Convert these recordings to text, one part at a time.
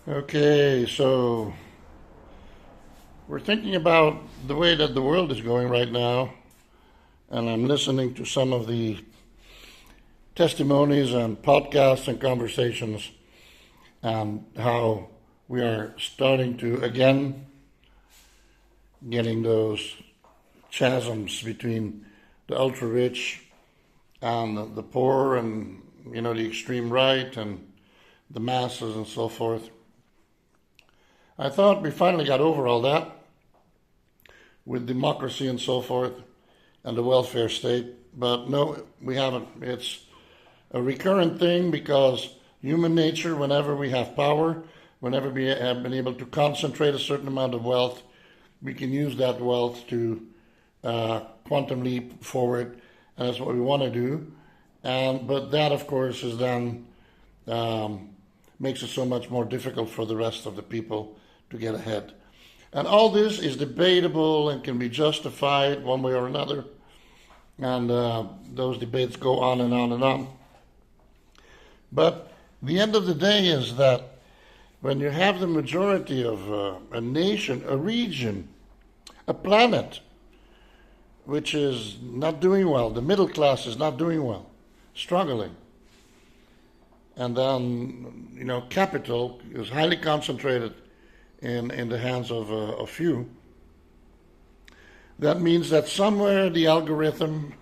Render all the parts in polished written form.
Okay, so we're thinking about the way that the world is going right now, and I'm listening to some of the testimonies and podcasts and conversations, and how we are starting to again getting those chasms between the ultra rich and the poor, and the extreme right and the masses and so forth. I thought we finally got over all that with democracy and so forth and the welfare state, but no, we haven't. It's a recurrent thing because human nature, whenever we have power, whenever we have been able to concentrate a certain amount of wealth, we can use that wealth to quantum leap forward, and that's what we want to do. But that, of course, is then makes it so much more difficult for the rest of the people to get ahead. And all this is debatable and can be justified one way or another. And those debates go on and on and on. But the end of the day is that when you have the majority of a nation, a region, a planet, which is not doing well, the middle class is not doing well, struggling, and then capital is highly concentrated in the hands of a few. That means that somewhere the algorithm,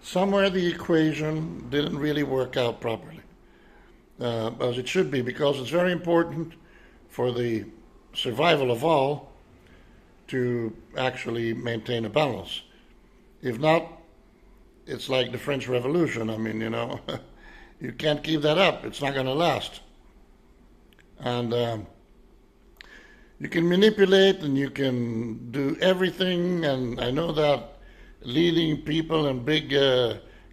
somewhere the equation didn't really work out properly, as it should be, because it's very important for the survival of all to actually maintain a balance. If not, it's like the French Revolution. I mean, you can't keep that up. It's not going to last. And you can manipulate and you can do everything. And I know that leading people and big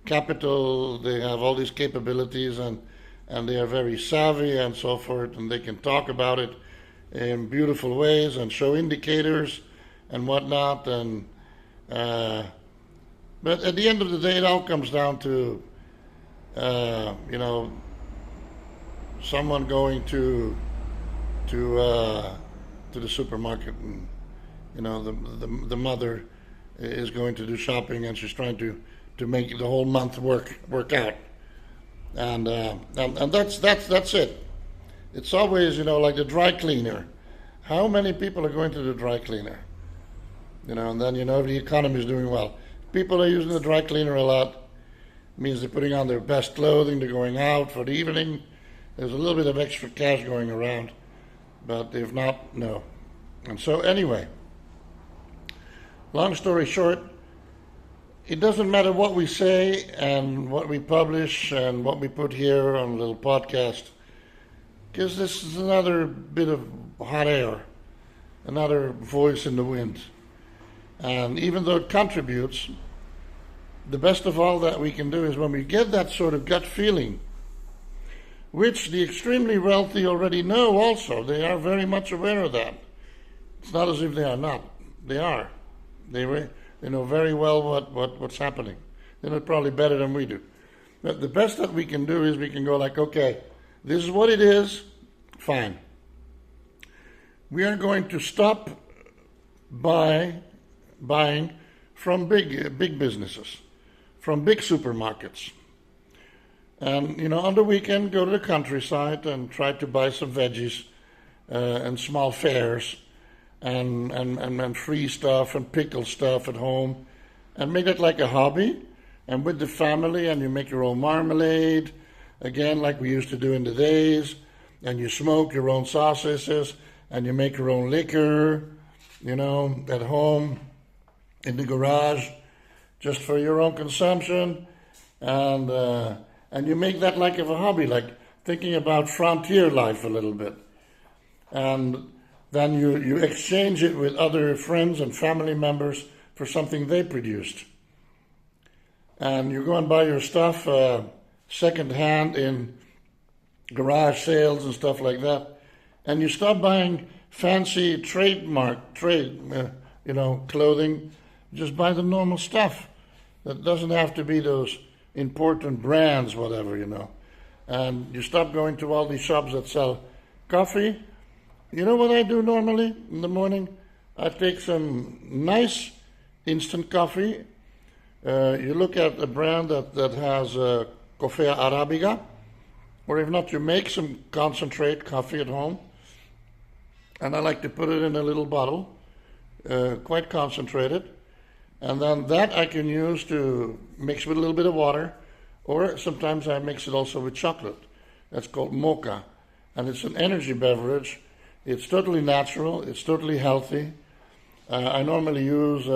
capital, they have all these capabilities, and they are very savvy and so forth, and they can talk about it in beautiful ways and show indicators and whatnot. And but at the end of the day, it all comes down to someone going to the supermarket, and the mother is going to do shopping, and she's trying to make the whole month work out, and that's it. It's always like the dry cleaner. How many people are going to the dry cleaner? And then the economy is doing well. People are using the dry cleaner a lot. It means they're putting on their best clothing, they're going out for the evening. There's a little bit of extra cash going around, but if not, no. And so anyway, long story short, it doesn't matter what we say and what we publish and what we put here on a little podcast, because this is another bit of hot air, another voice in the wind. And even though it contributes, the best of all that we can do is when we get that sort of gut feeling, which the extremely wealthy already know also. They are very much aware of that. It's not as if they are not. They are. They know very well what's happening. They know it probably better than we do. But the best that we can do is we can go like, okay, this is what it is, fine. We are going to stop buying from big businesses, from big supermarkets. And, on the weekend, go to the countryside and try to buy some veggies and small fairs and free stuff and pickle stuff at home, and make it like a hobby, and with the family, and you make your own marmalade, again, like we used to do in the days, and you smoke your own sausages, and you make your own liquor, at home, in the garage, just for your own consumption, and you make that like of a hobby, like thinking about frontier life a little bit. And then you exchange it with other friends and family members for something they produced. And you go and buy your stuff secondhand in garage sales and stuff like that. And you stop buying fancy clothing. Just buy the normal stuff. That doesn't have to be those important brands, whatever. And you stop going to all these shops that sell Coffee. You know what I do normally in the morning? I take some nice instant coffee. You look at a brand that has Coffea Arabica, or if not, you make some concentrate coffee at home. And I like to put it in a little bottle, quite concentrated. And then that I can use to mix with a little bit of water, or sometimes I mix it also with chocolate. That's called mocha. And it's an energy beverage. It's totally natural. It's totally healthy. I normally use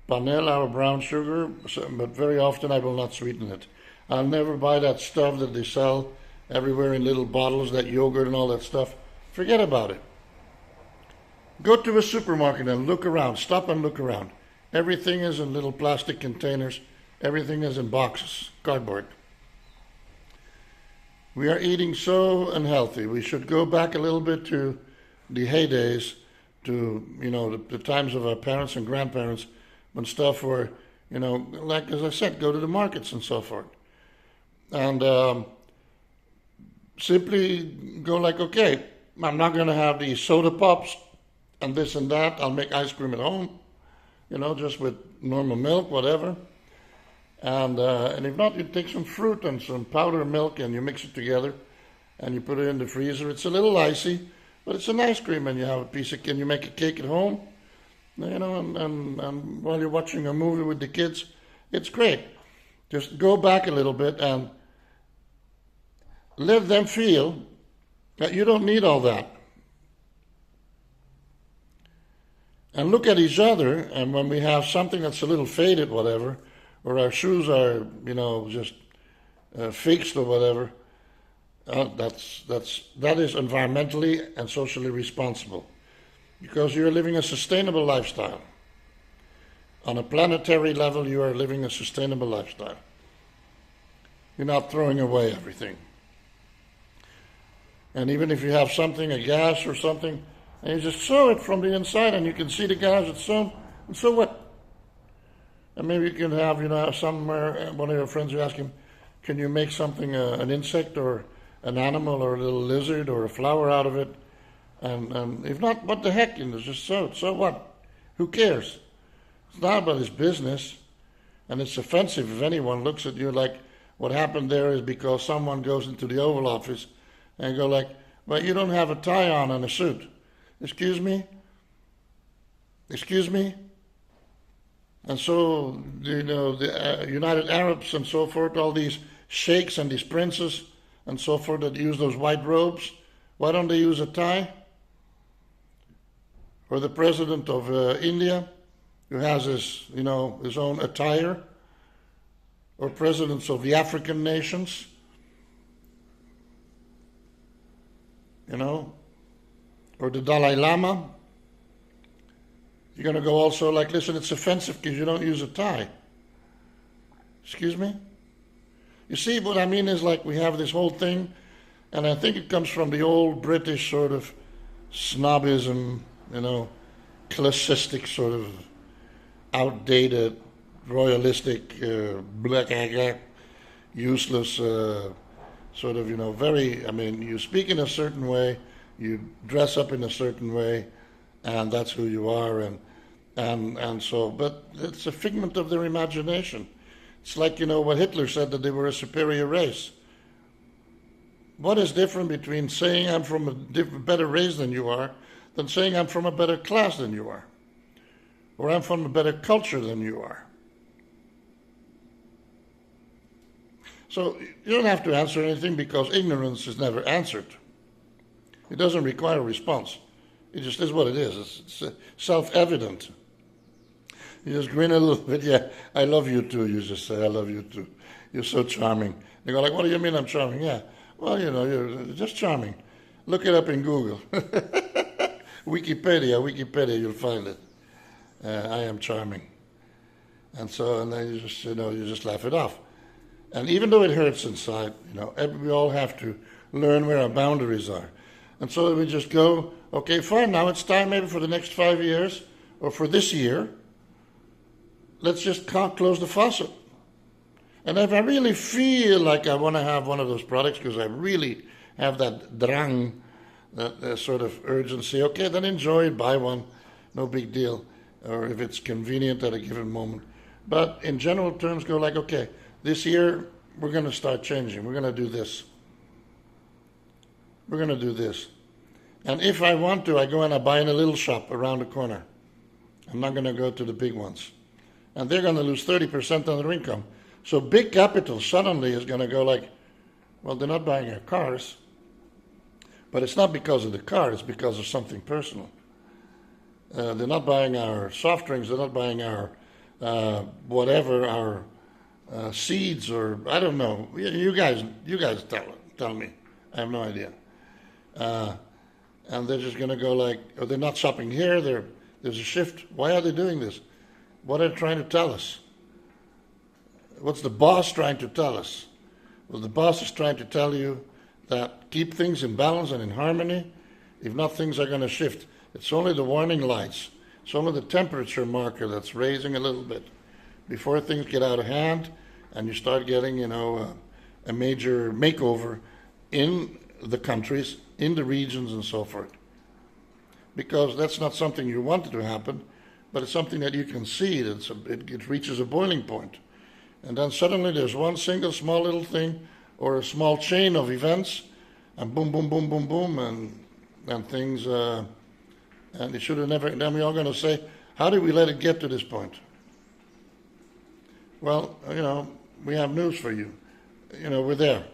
panela or brown sugar, but very often I will not sweeten it. I'll never buy that stuff that they sell everywhere in little bottles, that yogurt and all that stuff. Forget about it. Go to a supermarket and look around. Stop and look around. Everything is in little plastic containers. Everything is in boxes, cardboard. We are eating so unhealthy. We should go back a little bit to the heydays, to, the times of our parents and grandparents, when stuff were, like as I said, go to the markets and so forth. And simply go like, okay, I'm not going to have these soda pops and this and that. I'll make ice cream at home, just with normal milk, whatever. And if not, you take some fruit and some powdered milk and you mix it together and you put it in the freezer. It's a little icy, but it's an ice cream, and you have a piece of, can you make a cake at home? And while you're watching a movie with the kids, it's great. Just go back a little bit and let them feel that you don't need all that. And look at each other, and when we have something that's a little faded, whatever, or our shoes are, just fixed or whatever, that is environmentally and socially responsible, because you're living a sustainable lifestyle. On a planetary level, you are living a sustainable lifestyle. You're not throwing away everything. And even if you have something, a gas or something, and you just sew it from the inside and you can see the gas it's sewn, and so what? And maybe you can have, somewhere, one of your friends will ask him, can you make something, an insect or an animal or a little lizard or a flower out of it? And if not, what the heck? Just sew it. So what? Who cares? It's not about his business. And it's offensive if anyone looks at you like what happened there is because someone goes into the Oval Office and go like, well, you don't have a tie on and a suit. Excuse me? Excuse me? And so, the United Arabs and so forth, all these sheikhs and these princes and so forth that use those white robes, why don't they use a tie? Or the president of India, who has his own attire, or presidents of the African nations, or the Dalai Lama. You're going to go also like, listen, it's offensive because you don't use a tie. Excuse me? You see, what I mean is like we have this whole thing, and I think it comes from the old British sort of snobism, classistic sort of outdated, royalistic, useless, sort of, you speak in a certain way, you dress up in a certain way, and that's who you are, and so, but it's a figment of their imagination. It's like, what Hitler said, that they were a superior race. What is different between saying I'm from a better race than you are, than saying I'm from a better class than you are, or I'm from a better culture than you are? So you don't have to answer anything, because ignorance is never answered. It doesn't require a response. It just is what it is. It's self-evident. You just grin a little bit. Yeah, I love you too. You just say, I love you too. You're so charming. They go like, what do you mean I'm charming? Yeah. Well, you're just charming. Look it up in Google. Wikipedia, you'll find it. I am charming. And then you just laugh it off. And even though it hurts inside, we all have to learn where our boundaries are. And so we just go, okay, fine, now it's time maybe for the next 5 years, or for this year, let's just close the faucet. And if I really feel like I want to have one of those products, because I really have that drang, that sort of urgency. Okay, then enjoy it, buy one, no big deal, or if it's convenient at a given moment. But in general terms, go like, okay, this year we're going to start changing. We're going to do this. We're going to do this. And if I want to, I go and I buy in a little shop around the corner. I'm not going to go to the big ones. And they're going to lose 30% on their income. So big capital suddenly is going to go like, well, they're not buying our cars. But it's not because of the car, it's because of something personal. They're not buying our soft drinks, they're not buying our whatever, our seeds, or I don't know. You guys tell me. I have no idea. And they're just going to go like, or they're not shopping here, there's a shift. Why are they doing this? What are they trying to tell us? What's the boss trying to tell us? Well, the boss is trying to tell you that keep things in balance and in harmony. If not, things are going to shift. It's only the warning lights. It's only the temperature marker that's raising a little bit before things get out of hand and you start getting, a major makeover in the countries, in the regions, and so forth. Because that's not something you wanted to happen, but it's something that you can see. It reaches a boiling point. And then suddenly there's one single small little thing or a small chain of events, and boom, boom, boom, boom, boom, and things, and it should have never, then we're all going to say, how did we let it get to this point? Well, we have news for you. We're there.